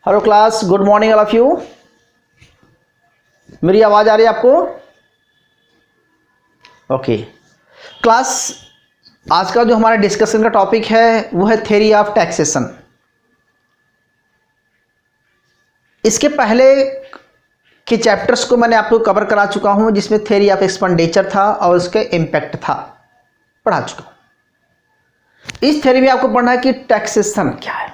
Hello class, good morning all of you. मेरी आवाज आ रही है आपको? ओके क्लास, आज का जो हमारा डिस्कशन का टॉपिक है वो है थ्योरी ऑफ टैक्सेशन। इसके पहले के चैप्टर्स को मैंने आपको कवर करा चुका हूं, जिसमें थ्योरी ऑफ एक्सपेंडिचर था और उसके इम्पैक्ट था, पढ़ा चुका हूं। इस थ्योरी में आपको पढ़ना है कि टैक्सेशन क्या है,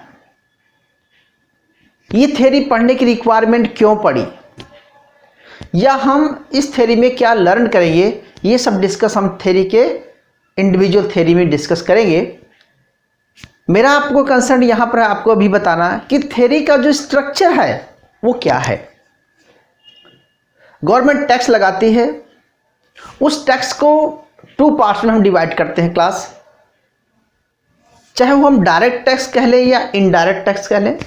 ये थ्योरी पढ़ने की रिक्वायरमेंट क्यों पड़ी, या हम इस थ्योरी में क्या लर्न करेंगे, ये सब डिस्कस हम थ्योरी के इंडिविजुअल थ्योरी में डिस्कस करेंगे। मेरा आपको कंसर्न यहां पर आपको अभी बताना कि थ्योरी का जो स्ट्रक्चर है वो क्या है। गवर्नमेंट टैक्स लगाती है, उस टैक्स को टू पार्ट्स में हम डिवाइड करते हैं क्लास, चाहे वो हम डायरेक्ट टैक्स कह लें या इनडायरेक्ट टैक्स कह लें।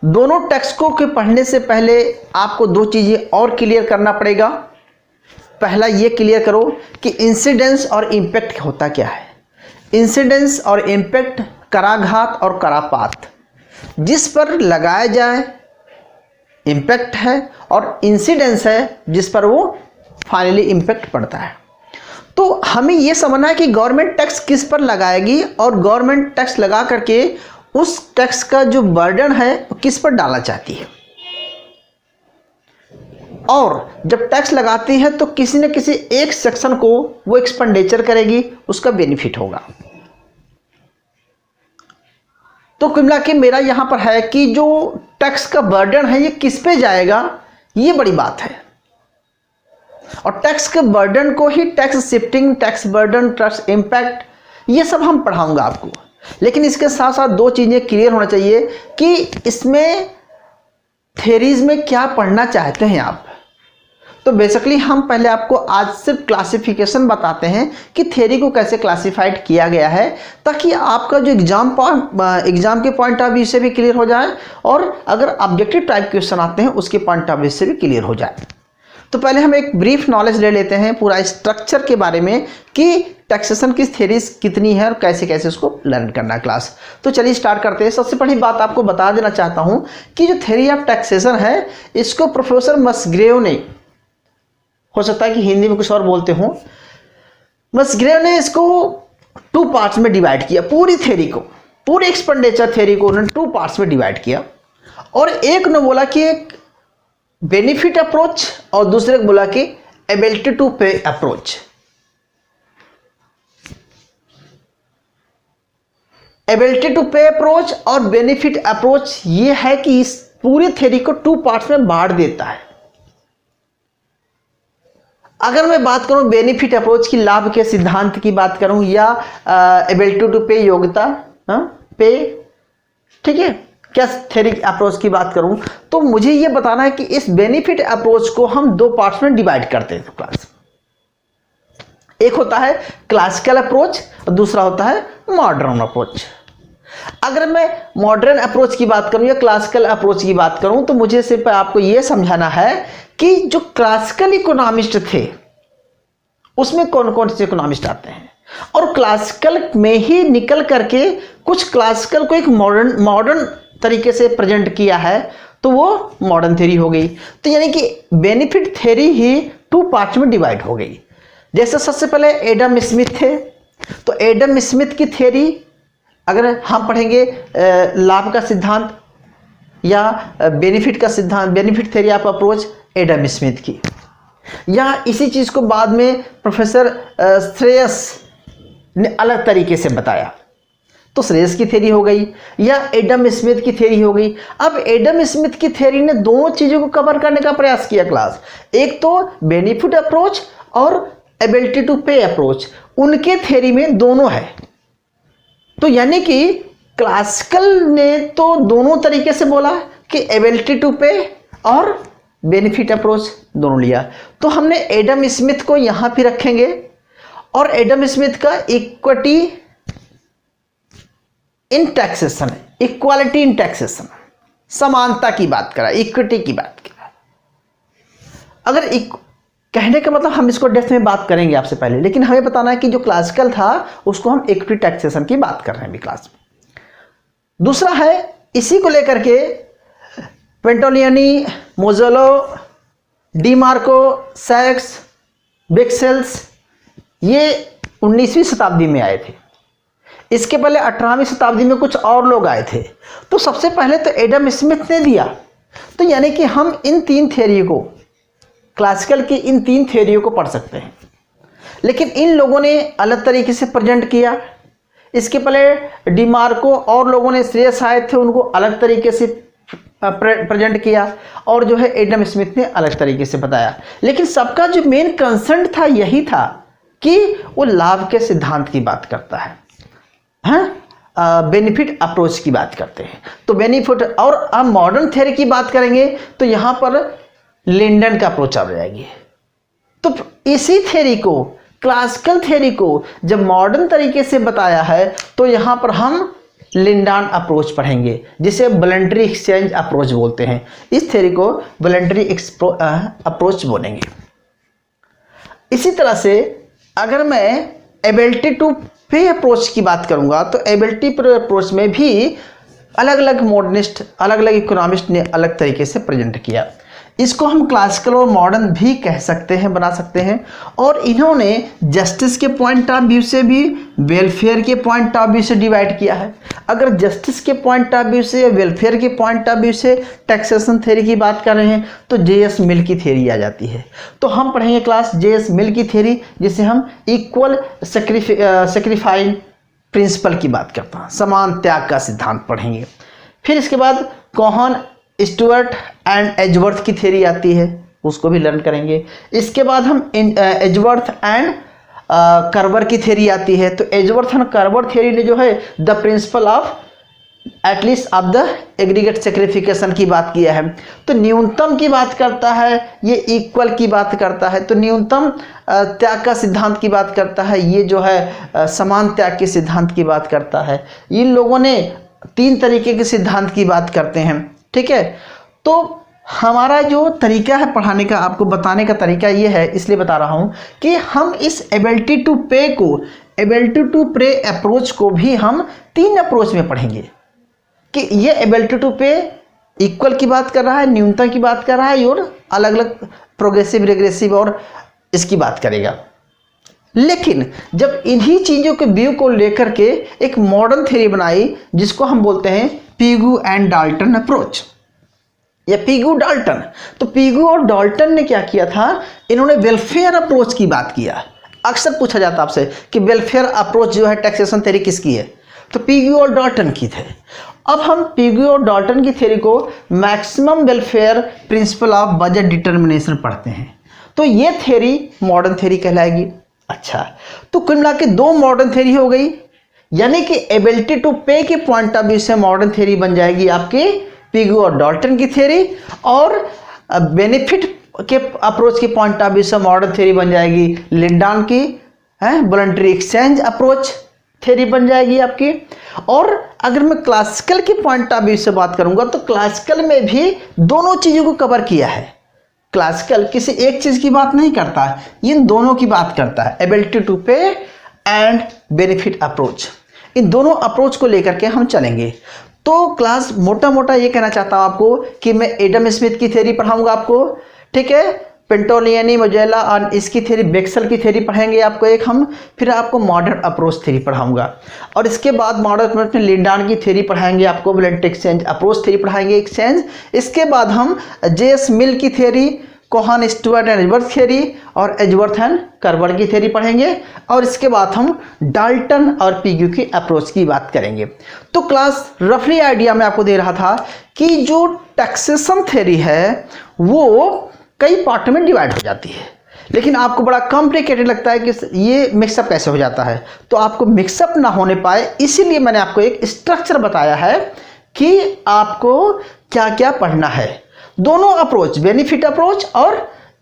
दोनों टैक्स को के पढ़ने से पहले आपको दो चीजें और क्लियर करना पड़ेगा। पहला ये क्लियर करो कि इंसिडेंस और इम्पैक्ट होता क्या है। इंसिडेंस और इम्पैक्ट कराघात और करापात, जिस पर लगाया जाए इम्पैक्ट है, और इंसिडेंस है जिस पर वो फाइनली इम्पैक्ट पड़ता है। तो हमें यह समझना है कि गवर्नमेंट टैक्स किस पर लगाएगी और गवर्नमेंट टैक्स लगा करके उस टैक्स का जो बर्डन है वो किस पर डालना चाहती है। और जब टैक्स लगाती है तो किसी न किसी एक सेक्शन को वो एक्सपेंडिचर करेगी, उसका बेनिफिट होगा। तो कुल मिला के मेरा यहां पर है कि जो टैक्स का बर्डन है ये किस पे जाएगा, ये बड़ी बात है। और टैक्स के बर्डन को ही tax shifting, tax burden, tax impact, ये सब हम पढ़ाऊंगा आपको। लेकिन इसके साथ साथ दो चीजें क्लियर होना चाहिए कि इसमें थ्योरीज में क्या पढ़ना चाहते हैं आप। तो बेसिकली हम पहले आपको आज सिर्फ क्लासिफिकेशन बताते हैं कि थ्योरी को कैसे क्लासिफाइड किया गया है, ताकि आपका जो एग्जाम के पॉइंट ऑफ व्यू से भी क्लियर हो जाए, और अगर ऑब्जेक्टिव टाइप क्वेश्चन आते हैं उसके पॉइंट ऑफ व्यू से भी क्लियर हो जाए। तो पहले हम एक ब्रीफ नॉलेज ले लेते हैं पूरा स्ट्रक्चर के बारे में कि टैक्सेशन की थ्योरीज कितनी है और कैसे कैसे उसको लर्न करना है क्लास। तो चलिए स्टार्ट करते हैं। सबसे पहली बात आपको बता देना चाहता हूं कि जो थ्योरी ऑफ टैक्सेशन है, इसको प्रोफेसर मसग्रेव ने, हो सकता है कि हिंदी में कुछ और बोलते हो, मसग्रेव ने इसको टू पार्ट्स में डिवाइड किया। पूरी थ्योरी को, पूरी एक्सपेंडिचर थ्योरी को उन्होंने टू पार्ट्स में डिवाइड किया। और एक ने बोला कि एक बेनिफिट अप्रोच और दूसरे को बोला कि एबिलिटी टू पे अप्रोच। एबिलिटी टू पे अप्रोच और बेनिफिट अप्रोच ये है कि इस पूरी थ्योरी को टू पार्ट्स में बांट देता है। अगर मैं बात करूं बेनिफिट अप्रोच की, लाभ के सिद्धांत की बात करूं, या एबिलिटी टू पे, योग्यता पे, ठीक है, क्या थ्योरी अप्रोच की बात करूं, तो मुझे यह बताना है कि इस बेनिफिट अप्रोच को हम दो पार्ट्स में डिवाइड करते हैं क्लास। एक होता है क्लासिकल अप्रोच और दूसरा होता है मॉडर्न अप्रोच। अगर मैं मॉडर्न अप्रोच की बात करूं या क्लासिकल अप्रोच की बात करूं, तो मुझे सिर्फ आपको यह समझाना है कि जो क्लासिकल इकोनॉमिस्ट थे उसमें कौन कौन से इकोनॉमिस्ट आते हैं, और क्लासिकल में ही निकल करके कुछ क्लासिकल को एक मॉडर्न तरीके से प्रेजेंट किया है, तो वो मॉडर्न थ्योरी हो गई। तो यानी कि बेनिफिट थ्योरी ही टू पार्ट्स में डिवाइड हो गई। जैसे सबसे पहले एडम स्मिथ थे, तो एडम स्मिथ की थ्योरी अगर हम पढ़ेंगे लाभ का सिद्धांत या बेनिफिट का सिद्धांत, benefit theory of approach Adam Smith की, या इसी चीज को बाद में प्रोफेसर श्रेयस ने अलग तरीके से बताया, तो श्रेयस की थ्योरी हो गई, या एडम स्मिथ की थ्योरी हो गई। अब एडम स्मिथ की थ्योरी ने दोनों चीजों को कवर करने का प्रयास किया क्लास, एक तो बेनिफिट अप्रोच और एबिलिटी टू पे अप्रोच, उनके थ्योरी में दोनों है। तो यानी कि क्लासिकल ने तो दोनों तरीके से बोला कि एबिलिटी टू पे और बेनिफिट अप्रोच दोनों लिया। तो हमने एडम स्मिथ को यहां भी रखेंगे, और एडम स्मिथ का इक्विटी इन टैक्सेशन है, इक्वालिटी इन टैक्सेशन, समानता की बात करा, इक्विटी की बात करा। अगर कहने का मतलब हम इसको डेप्थ में बात करेंगे आपसे पहले, लेकिन हमें बताना है कि जो क्लासिकल था उसको हम इक्विटी टैक्सेशन की बात कर रहे हैं अभी क्लास में। दूसरा है इसी को लेकर के पेंटोलियनी, मोजेलो, डी मार्को, सैक्स, बेक्सेल्स, ये 19वीं शताब्दी में आए थे। इसके पहले 18वीं शताब्दी में कुछ और लोग आए थे। तो सबसे पहले तो एडम स्मिथ ने दिया। तो यानी कि हम इन तीन थ्योरी को, क्लासिकल की इन तीन थ्योरियों को पढ़ सकते हैं, लेकिन इन लोगों ने अलग तरीके से प्रेजेंट किया। इसके पहले डी मार्को और लोगों ने, श्रेयस आए थे, उनको अलग तरीके से प्रेजेंट किया, और जो है एडम स्मिथ ने अलग तरीके से बताया। लेकिन सबका जो मेन कंसर्न था यही था कि वो लाभ के सिद्धांत की बात करता है, बेनिफिट अप्रोच की बात करते हैं। तो बेनिफिट, और अब मॉडर्न थ्योरी की बात करेंगे तो यहाँ पर लिंडन का अप्रोच आ जाएगी। तो इसी थ्योरी को, क्लासिकल थ्योरी को जब मॉडर्न तरीके से बताया है तो यहाँ पर हम लिंडन अप्रोच पढ़ेंगे, जिसे वॉलंटरी एक्सचेंज अप्रोच बोलते हैं। इस थ्योरी को वॉलंटरी अप्रोच बोलेंगे। इसी तरह से अगर मैं एबिलिटी टू पे अप्रोच की बात करूंगा तो एबिलिटी अप्रोच में भी अलग अलग मॉडर्निस्ट, अलग अलग इकोनॉमिस्ट ने अलग तरीके से प्रेजेंट किया। इसको हम क्लासिकल और मॉडर्न भी कह सकते हैं, बना सकते हैं। और इन्होंने जस्टिस के पॉइंट ऑफ व्यू से भी वेलफेयर के पॉइंट ऑफ व्यू से डिवाइड किया है। अगर जस्टिस के पॉइंट ऑफ व्यू से, वेलफेयर के पॉइंट ऑफ व्यू से टैक्सेशन थ्योरी की बात कर रहे हैं तो जे.एस. मिल की थ्योरी आ जाती है। तो हम पढ़ेंगे क्लास जे.एस. मिल की थ्योरी, जिसे हम इक्वल सेक्रीफाइस प्रिंसिपल की बात करते हैं, समान त्याग का सिद्धांत पढ़ेंगे। फिर इसके बाद कोहन, स्टुअर्ट एंड एजवर्थ की थ्योरी आती है, उसको भी लर्न करेंगे। इसके बाद हम एजवर्थ एंड कर्वर की थ्योरी आती है। तो एजवर्थ एंड कर्वर थ्योरी ने जो है the principle of at least of the aggregate sacrification की बात किया है। तो न्यूनतम की बात करता है, ये इक्वल की बात करता है। तो न्यूनतम त्याग का सिद्धांत की बात करता है, ये जो है समान त्याग के सिद्धांत की बात करता है। इन लोगों ने तीन तरीके के सिद्धांत की बात करते हैं, ठीक है। तो हमारा जो तरीका है पढ़ाने का, आपको बताने का तरीका ये है, इसलिए बता रहा हूँ कि हम इस एबिलिटी टू पे को, एबिलिटी टू पे अप्रोच को भी हम तीन अप्रोच में पढ़ेंगे। कि ये एबिलिटी टू पे इक्वल की बात कर रहा है, न्यूनतम की बात कर रहा है, और अलग अलग प्रोग्रेसिव, रिग्रेसिव और इसकी बात करेगा। लेकिन जब इन्हीं चीज़ों के व्यू को लेकर के एक मॉडर्न थ्योरी बनाई, जिसको हम बोलते हैं पिगू एंड डाल्टन अप्रोच, या पिगू डाल्टन। तो पिगू और डाल्टन ने क्या किया था, इन्होंने वेलफेयर अप्रोच की बात किया। अक्सर पूछा जाता आपसे कि वेलफेयर अप्रोच जो है टैक्सेशन थ्योरी किसकी है, तो पिगू और डाल्टन की थे। अब हम पिगू और डाल्टन की थ्योरी को maximum welfare principle of budget determination पढ़ते हैं। तो ये थ्योरी मॉडर्न थ्योरी कहलाएगी। अच्छा, तो कुल मिला के दो मॉडर्न थ्योरी हो गई, यानी कि एबिलिटी टू पे के पॉइंट ऑफ व्यू से मॉडर्न थ्योरी बन जाएगी आपकी पिगू और डाल्टन की थ्योरी, और बेनिफिट के अप्रोच के पॉइंट ऑफ व्यू से मॉडर्न थ्योरी बन जाएगी लिंडन की, वॉलंटरी एक्सचेंज अप्रोच थ्योरी बन जाएगी आपकी। और अगर मैं क्लासिकल के पॉइंट ऑफ व्यू से बात करूंगा तो क्लासिकल में भी दोनों चीज़ों को कवर किया है। क्लासिकल किसी एक चीज़ की बात नहीं करता, इन दोनों की बात करता है, एबिलिटी टू पे एंड बेनिफिट अप्रोच। इन दोनों अप्रोच को लेकर के हम चलेंगे। तो क्लास मोटा मोटा ये कहना चाहता हूँ आपको कि मैं एडम स्मिथ की थ्योरी पढ़ाऊंगा आपको, ठीक है, पेंटोलियनी, मोजेला और इसकी थ्योरी, बेक्सेल की थ्योरी पढ़ेंगे आपको एक हम। फिर आपको मॉडर्न अप्रोच थ्योरी पढ़ाऊंगा, और इसके बाद मॉडर्न अप्रोच में लिंडन की थ्योरी पढ़ाएंगे आपको, वॉलंटरी एक्सचेंज अप्रोच थ्योरी पढ़ाएंगे, एक्सचेंज। इसके बाद हम जे.एस. मिल की theory, Cohn, Stuart and Edgeworth theory और एजवर्थ एंड कर्वर की थ्योरी पढ़ेंगे, और इसके बाद हम डाल्टन और पिगू की अप्रोच की बात करेंगे। तो क्लास रफली आइडिया में आपको दे रहा था कि जो टैक्सेशन थ्योरी है वो कई पार्ट में डिवाइड हो जाती है, लेकिन आपको बड़ा कॉम्प्लिकेटेड लगता है कि ये मिक्सअप कैसे हो जाता है। तो आपको मिक्सअप ना होने पाए, इसीलिए मैंने आपको एक स्ट्रक्चर बताया है कि आपको क्या क्या पढ़ना है। दोनों अप्रोच, बेनिफिट अप्रोच और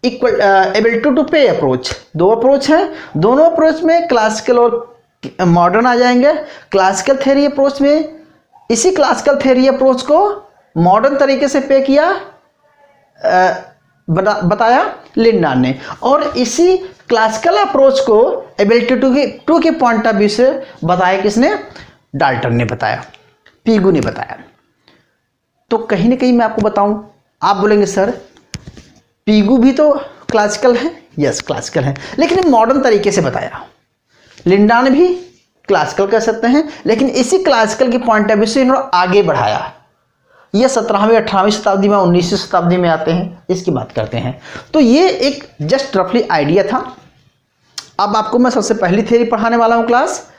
इक्वल एबिलिटी टू पे अप्रोच, दो अप्रोच हैं। दोनों अप्रोच में क्लासिकल और मॉडर्न आ जाएंगे। क्लासिकल थ्योरी अप्रोच में, इसी क्लासिकल थ्योरी अप्रोच को मॉडर्न तरीके से पे किया, बताया लिंडन ने, और इसी क्लासिकल अप्रोच को एबिलिटी टू के पॉइंट ऑफ व्यू से बताया किसने, डाल्टन ने बताया। पीगू ने बताया। तो कहीं ना कहीं मैं आपको बताऊं, आप बोलेंगे सर पीगू भी तो क्लासिकल है। यस क्लासिकल है, लेकिन मॉडर्न तरीके से बताया। लिंडा ने भी क्लासिकल कह सकते हैं, लेकिन इसी क्लासिकल के पॉइंट ऑफ व्यू से इन्होंने आगे बढ़ाया। ये 17वीं 18वीं शताब्दी में 19वीं शताब्दी में आते हैं, इसकी बात करते हैं। तो ये एक जस्ट रफली आइडिया था। अब आपको मैं सबसे पहली थ्योरी पढ़ाने वाला हूं क्लास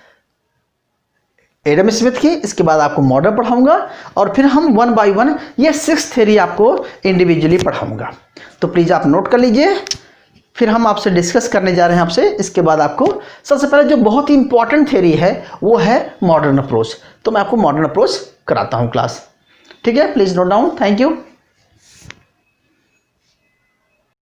एडम स्मिथ की, इसके बाद आपको मॉडर्न पढ़ाऊंगा और फिर हम वन बाय वन ये 6 थ्योरी आपको इंडिविजुअली पढ़ाऊंगा। तो प्लीज आप नोट कर लीजिए, फिर हम आपसे डिस्कस करने जा रहे हैं आपसे। इसके बाद आपको सबसे पहले जो बहुत ही इंपॉर्टेंट थ्योरी है वो है मॉडर्न अप्रोच। तो मैं आपको मॉडर्न अप्रोच कराता हूं क्लास, ठीक है। Please note down. Thank you.